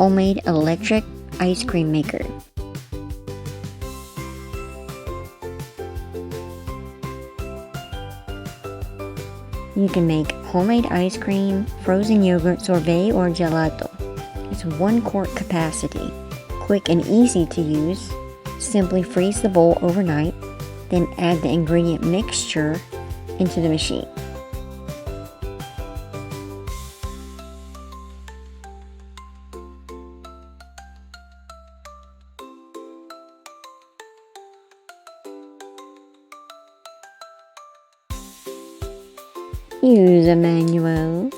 homemade electric ice cream maker. You can make homemade ice cream, frozen yogurt, sorbet, or gelato. It's 1 quart capacity. Quick and easy to use. Simply freeze the bowl overnight, then add the ingredient mixture into the machine. Use a manual.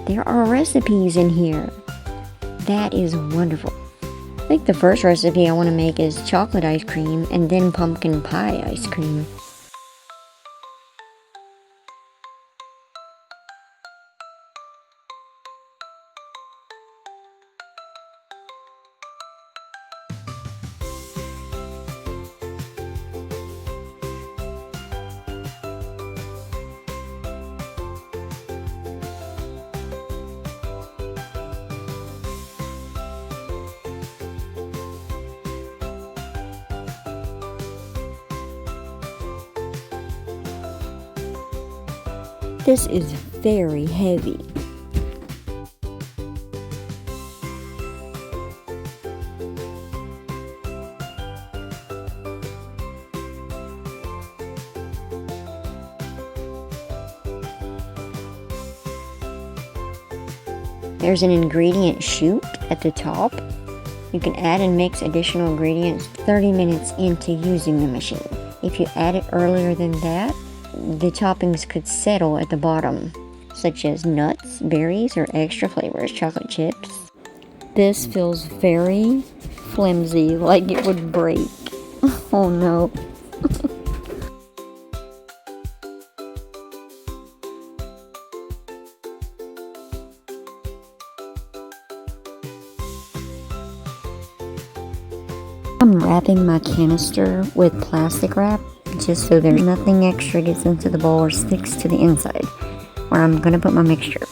There are recipes in here. That is wonderful. I think the first recipe I want to make is chocolate ice cream and then pumpkin pie ice cream. This is very heavy. There's an ingredient chute at the top. You can add and mix additional ingredients 30 minutes into using the machine. If you add it earlier than that, the toppings could settle at the bottom, such as nuts, berries, or extra flavors, chocolate chips. This feels very flimsy, like it would break. Oh no. I'm wrapping my canister with plastic wrap just so there's nothing extra gets into the bowl or sticks to the inside where I'm gonna put my mixture.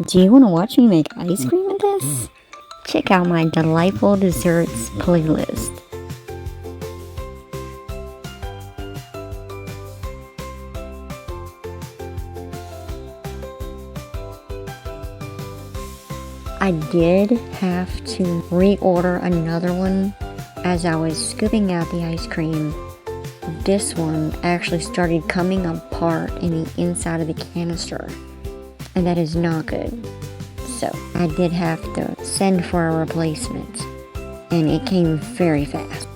Do you want to watch me make ice cream with this? Check out my delightful desserts playlist. I did have to reorder another one as I was scooping out the ice cream. This one actually started coming apart in the inside of the canister, and that is not good. So I did have to send for a replacement, and it came very fast.